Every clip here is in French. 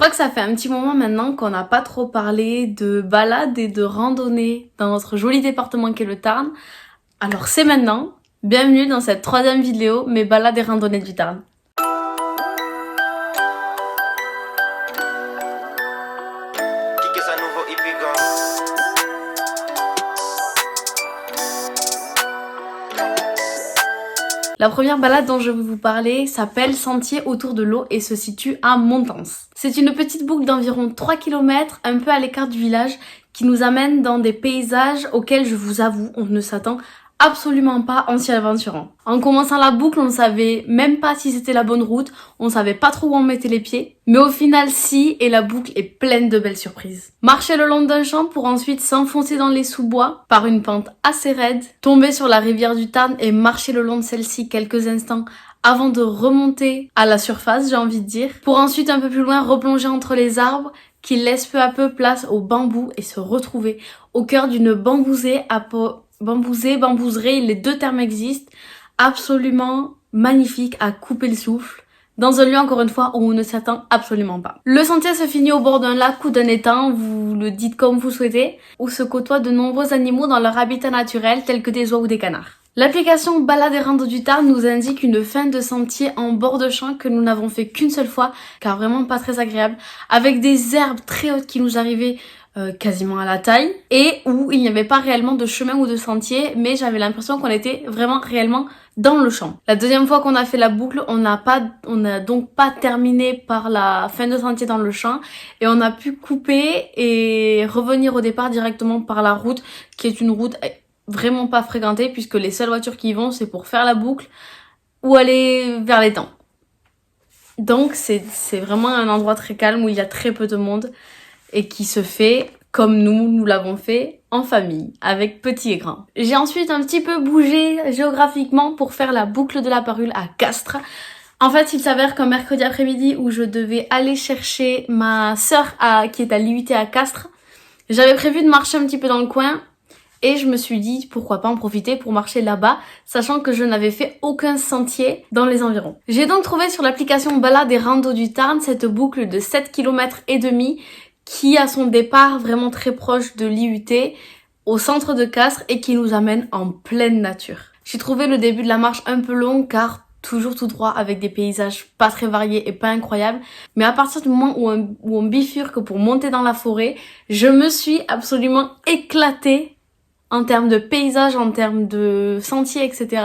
crois que ça fait un petit moment maintenant qu'on n'a pas trop parlé de balades et de randonnées dans notre joli département qu'est le Tarn. Alors c'est maintenant. Bienvenue dans cette 3e vidéo, mes balades et randonnées du Tarn. La première balade dont je vais vous parler s'appelle Sentier autour de l'eau et se situe à Montance. C'est une petite boucle d'environ 3 km, un peu à l'écart du village, qui nous amène dans des paysages auxquels, je vous avoue, on ne s'attend absolument pas en s'y aventurant. En commençant la boucle, on ne savait même pas si c'était la bonne route, on savait pas trop où on mettait les pieds, mais au final si, et la boucle est pleine de belles surprises. Marcher le long d'un champ pour ensuite s'enfoncer dans les sous-bois par une pente assez raide, tomber sur la rivière du Tarn et marcher le long de celle-ci quelques instants avant de remonter à la surface, j'ai envie de dire, pour ensuite un peu plus loin replonger entre les arbres qui laissent peu à peu place aux bambous et se retrouver au cœur d'une bambouserie, les deux termes existent, absolument magnifique à couper le souffle, dans un lieu encore une fois où on ne s'attend absolument pas. Le sentier se finit au bord d'un lac ou d'un étang, vous le dites comme vous souhaitez, où se côtoient de nombreux animaux dans leur habitat naturel tels que des oies ou des canards. L'application Balade et Rando du Tarn nous indique une fin de sentier en bord de champ que nous n'avons fait qu'une seule fois, car vraiment pas très agréable, avec des herbes très hautes qui nous arrivaient quasiment à la taille, et où il n'y avait pas réellement de chemin ou de sentier, mais j'avais l'impression qu'on était vraiment réellement dans le champ. La deuxième fois qu'on a fait la boucle, on n'a donc pas terminé par la fin de sentier dans le champ, et on a pu couper et revenir au départ directement par la route, qui est une route vraiment pas fréquentée, puisque les seules voitures qui y vont, c'est pour faire la boucle ou aller vers l'étang. Donc c'est vraiment un endroit très calme où il y a très peu de monde, et qui se fait comme nous l'avons fait en famille, avec petits et grands. J'ai ensuite un petit peu bougé géographiquement pour faire la boucle de la Parule à Castres. En fait, il s'avère qu'un mercredi après-midi où je devais aller chercher ma sœur qui est à l'IUT à Castres, j'avais prévu de marcher un petit peu dans le coin, et je me suis dit pourquoi pas en profiter pour marcher là-bas, sachant que je n'avais fait aucun sentier dans les environs. J'ai donc trouvé sur l'application Balade et Rando du Tarn cette boucle de 7 km et demi qui a son départ vraiment très proche de l'IUT, au centre de Castres, et qui nous amène en pleine nature. J'ai trouvé le début de la marche un peu long car toujours tout droit avec des paysages pas très variés et pas incroyables, mais à partir du moment où on bifurque pour monter dans la forêt, je me suis absolument éclatée en termes de paysage, en termes de sentiers, etc.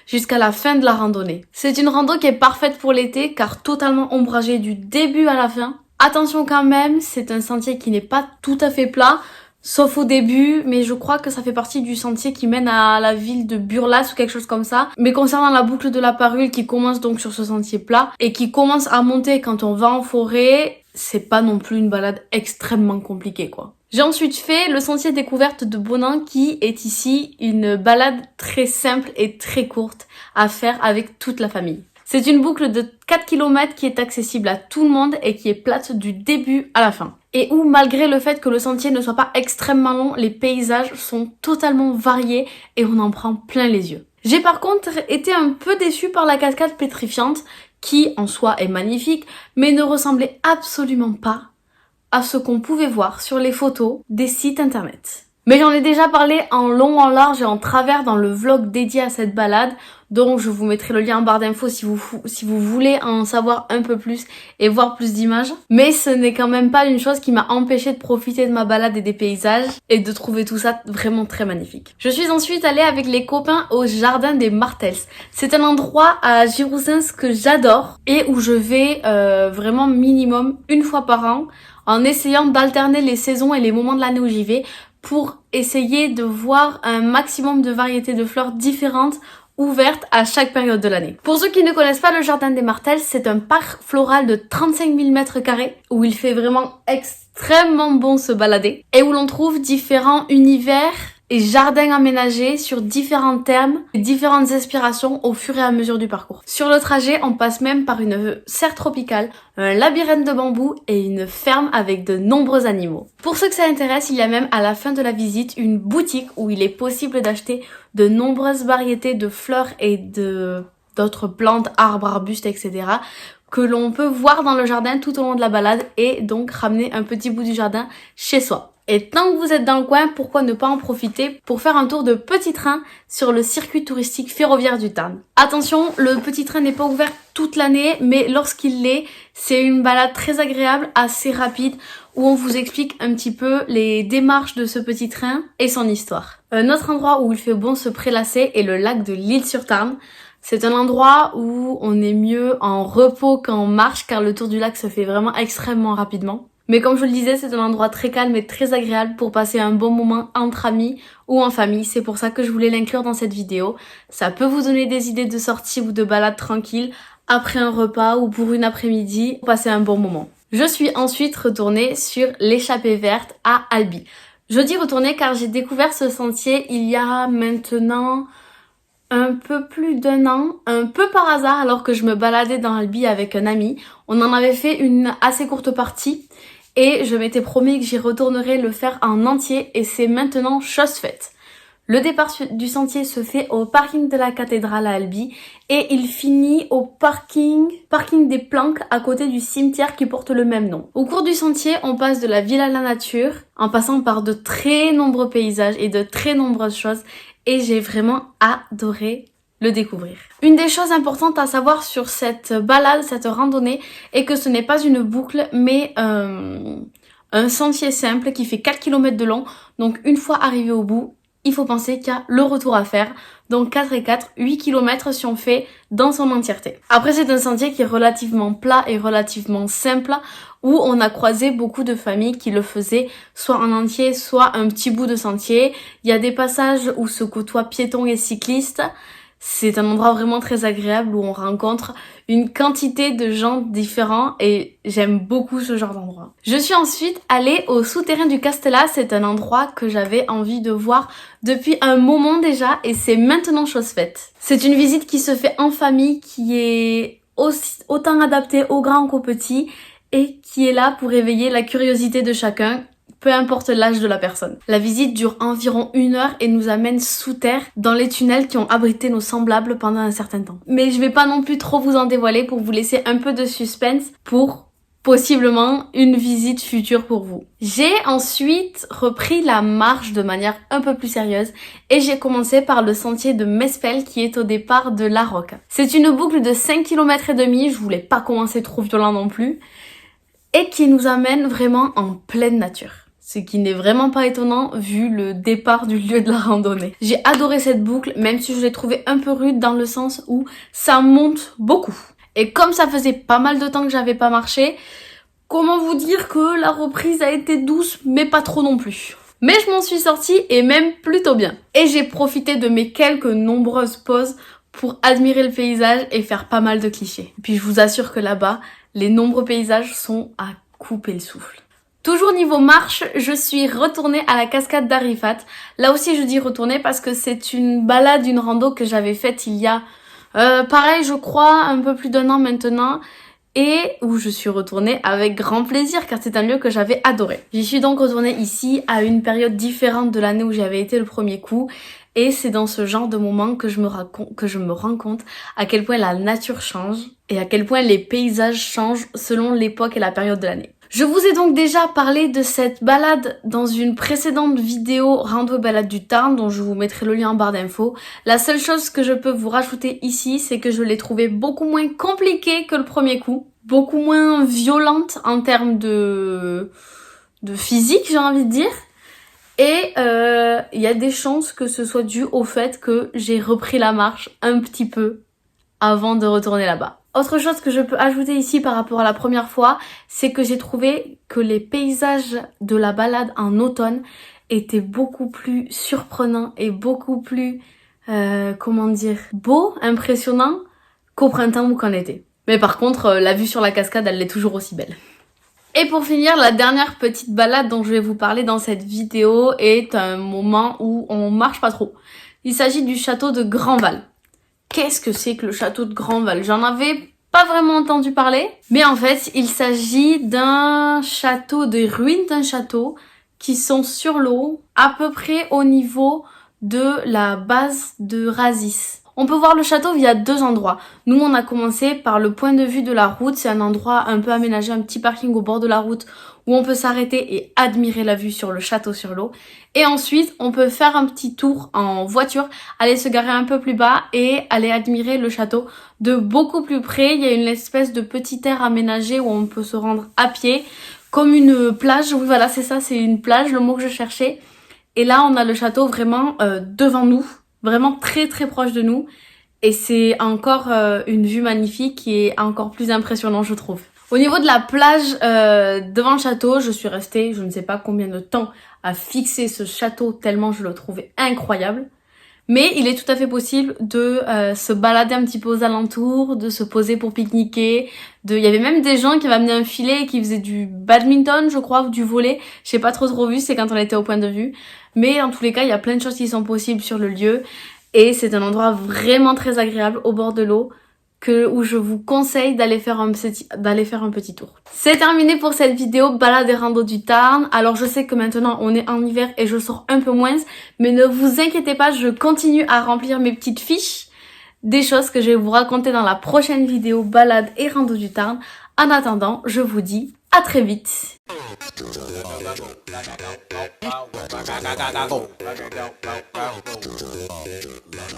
jusqu'à la fin de la randonnée. C'est une rando qui est parfaite pour l'été car totalement ombragée du début à la fin. Attention quand même, c'est un sentier qui n'est pas tout à fait plat, sauf au début, mais je crois que ça fait partie du sentier qui mène à la ville de Burlas ou quelque chose comme ça. Mais concernant la boucle de la Parule qui commence donc sur ce sentier plat et qui commence à monter quand on va en forêt, c'est pas non plus une balade extrêmement compliquée quoi. J'ai ensuite fait le sentier découverte de Bonin qui est ici une balade très simple et très courte à faire avec toute la famille. C'est une boucle de 4 km qui est accessible à tout le monde et qui est plate du début à la fin. Et où, malgré le fait que le sentier ne soit pas extrêmement long, les paysages sont totalement variés et on en prend plein les yeux. J'ai par contre été un peu déçue par la cascade pétrifiante qui, en soi, est magnifique, mais ne ressemblait absolument pas à ce qu'on pouvait voir sur les photos des sites internet. Mais j'en ai déjà parlé en long, en large et en travers dans le vlog dédié à cette balade, donc je vous mettrai le lien en barre d'infos si vous voulez en savoir un peu plus et voir plus d'images. Mais ce n'est quand même pas une chose qui m'a empêché de profiter de ma balade et des paysages et de trouver tout ça vraiment très magnifique. Je suis ensuite allée avec les copains au jardin des Martels. C'est un endroit à Giroussens que j'adore et où je vais vraiment minimum une fois par an en essayant d'alterner les saisons et les moments de l'année où j'y vais pour essayer de voir un maximum de variétés de fleurs différentes ouvertes à chaque période de l'année. Pour ceux qui ne connaissent pas le jardin des Martels, c'est un parc floral de 35 000 m² où il fait vraiment extrêmement bon se balader et où l'on trouve différents univers et jardins aménagés sur différents thèmes et différentes inspirations au fur et à mesure du parcours. Sur le trajet, on passe même par une serre tropicale, un labyrinthe de bambou et une ferme avec de nombreux animaux. Pour ceux que ça intéresse, il y a même à la fin de la visite une boutique où il est possible d'acheter de nombreuses variétés de fleurs et d'autres plantes, arbres, arbustes, etc. que l'on peut voir dans le jardin tout au long de la balade et donc ramener un petit bout du jardin chez soi. Et tant que vous êtes dans le coin, pourquoi ne pas en profiter pour faire un tour de petit train sur le circuit touristique ferroviaire du Tarn. Attention, le petit train n'est pas ouvert toute l'année, mais lorsqu'il l'est, c'est une balade très agréable, assez rapide, où on vous explique un petit peu les démarches de ce petit train et son histoire. Un autre endroit où il fait bon se prélasser est le lac de l'Isle-sur-Tarn. C'est un endroit où on est mieux en repos qu'en marche, car le tour du lac se fait vraiment extrêmement rapidement. Mais comme je vous le disais, c'est un endroit très calme et très agréable pour passer un bon moment entre amis ou en famille. C'est pour ça que je voulais l'inclure dans cette vidéo. Ça peut vous donner des idées de sortie ou de balade tranquille après un repas ou pour une après-midi pour passer un bon moment. Je suis ensuite retournée sur l'échappée verte à Albi. Je dis retourner car j'ai découvert ce sentier il y a maintenant un peu plus d'1 an, un peu par hasard alors que je me baladais dans Albi avec un ami. On en avait fait une assez courte partie et je m'étais promis que j'y retournerais le faire en entier et c'est maintenant chose faite. Le départ du sentier se fait au parking de la cathédrale à Albi et il finit au parking des Planques à côté du cimetière qui porte le même nom. Au cours du sentier, on passe de la ville à la nature en passant par de très nombreux paysages et de très nombreuses choses et j'ai vraiment adoré le découvrir. Une des choses importantes à savoir sur cette balade, cette randonnée, est que ce n'est pas une boucle mais un sentier simple qui fait 4 km de long. Donc une fois arrivé au bout, il faut penser qu'il y a le retour à faire. Donc 4 et 4, 8 km si on fait dans son entièreté. Après c'est un sentier qui est relativement plat et relativement simple où on a croisé beaucoup de familles qui le faisaient soit en entier, soit un petit bout de sentier. Il y a des passages où se côtoient piétons et cyclistes. C'est un endroit vraiment très agréable où on rencontre une quantité de gens différents et j'aime beaucoup ce genre d'endroit. Je suis ensuite allée au souterrain du Castellas, c'est un endroit que j'avais envie de voir depuis un moment déjà et c'est maintenant chose faite. C'est une visite qui se fait en famille, qui est autant adaptée aux grands qu'aux petits et qui est là pour éveiller la curiosité de chacun, peu importe l'âge de la personne. La visite dure environ 1 heure et nous amène sous terre dans les tunnels qui ont abrité nos semblables pendant un certain temps. Mais je vais pas non plus trop vous en dévoiler pour vous laisser un peu de suspense pour possiblement une visite future pour vous. J'ai ensuite repris la marche de manière un peu plus sérieuse et j'ai commencé par le sentier de Mespel qui est au départ de La Roque. C'est une boucle de 5 km et demi, je voulais pas commencer trop violent non plus, et qui nous amène vraiment en pleine nature. Ce qui n'est vraiment pas étonnant vu le départ du lieu de la randonnée. J'ai adoré cette boucle, même si je l'ai trouvée un peu rude dans le sens où ça monte beaucoup. Et comme ça faisait pas mal de temps que j'avais pas marché, comment vous dire que la reprise a été douce, mais pas trop non plus. Mais je m'en suis sortie et même plutôt bien. Et j'ai profité de mes quelques nombreuses pauses pour admirer le paysage et faire pas mal de clichés. Et puis je vous assure que là-bas, les nombreux paysages sont à couper le souffle. Toujours niveau marche, je suis retournée à la cascade d'Arifat. Là aussi je dis retourner parce que c'est une balade, une rando que j'avais faite il y a, pareil je crois, un peu plus d'1 an maintenant. Et où je suis retournée avec grand plaisir car c'est un lieu que j'avais adoré. J'y suis donc retournée ici à une période différente de l'année où j'avais été le premier coup. Et c'est dans ce genre de moment que je me rends compte à quel point la nature change et à quel point les paysages changent selon l'époque et la période de l'année. Je vous ai donc déjà parlé de cette balade dans une précédente vidéo rando balade du Tarn dont je vous mettrai le lien en barre d'infos. La seule chose que je peux vous rajouter ici, c'est que je l'ai trouvée beaucoup moins compliquée que le premier coup, beaucoup moins violente en termes de physique, j'ai envie de dire. Et il y a des chances que ce soit dû au fait que j'ai repris la marche un petit peu avant de retourner là-bas. Autre chose que je peux ajouter ici par rapport à la première fois, c'est que j'ai trouvé que les paysages de la balade en automne étaient beaucoup plus surprenants et beaucoup plus, beaux, impressionnants qu'au printemps ou qu'en été. Mais par contre, la vue sur la cascade, elle est toujours aussi belle. Et pour finir, la dernière petite balade dont je vais vous parler dans cette vidéo est un moment où on marche pas trop. Il s'agit du château de Grandval. Qu'est-ce que c'est que le château de Grandval? J'en avais pas vraiment entendu parler, mais en fait, il s'agit d'un château, des ruines d'un château qui sont sur l'eau, à peu près au niveau de la base de Razis. On peut voir le château via deux endroits. Nous, on a commencé par le point de vue de la route. C'est un endroit un peu aménagé, un petit parking au bord de la route où on peut s'arrêter et admirer la vue sur le château sur l'eau. Et ensuite, on peut faire un petit tour en voiture, aller se garer un peu plus bas et aller admirer le château de beaucoup plus près. Il y a une espèce de petit aire aménagé où on peut se rendre à pied, comme une plage. Oui, voilà, c'est ça, c'est une plage, le mot que je cherchais. Et là, on a le château vraiment devant nous, vraiment très très proche de nous. Et c'est encore une vue magnifique qui est encore plus impressionnante, je trouve. Au niveau de la plage devant le château, je suis restée, je ne sais pas combien de temps, à fixer ce château tellement je le trouvais incroyable. Mais il est tout à fait possible de se balader un petit peu aux alentours, de se poser pour pique-niquer. Il y avait même des gens qui avaient amené un filet et qui faisaient du badminton, je crois, ou du volley. J'ai pas trop vu, c'est quand on était au point de vue. Mais en tous les cas, il y a plein de choses qui sont possibles sur le lieu. Et c'est un endroit vraiment très agréable au bord de l'eau où je vous conseille d'aller faire un petit tour. C'est terminé pour cette vidéo balade et rando du Tarn. Alors je sais que maintenant on est en hiver et je sors un peu moins, mais ne vous inquiétez pas, je continue à remplir mes petites fiches des choses que je vais vous raconter dans la prochaine vidéo balade et rando du Tarn. En attendant, je vous dis à très vite.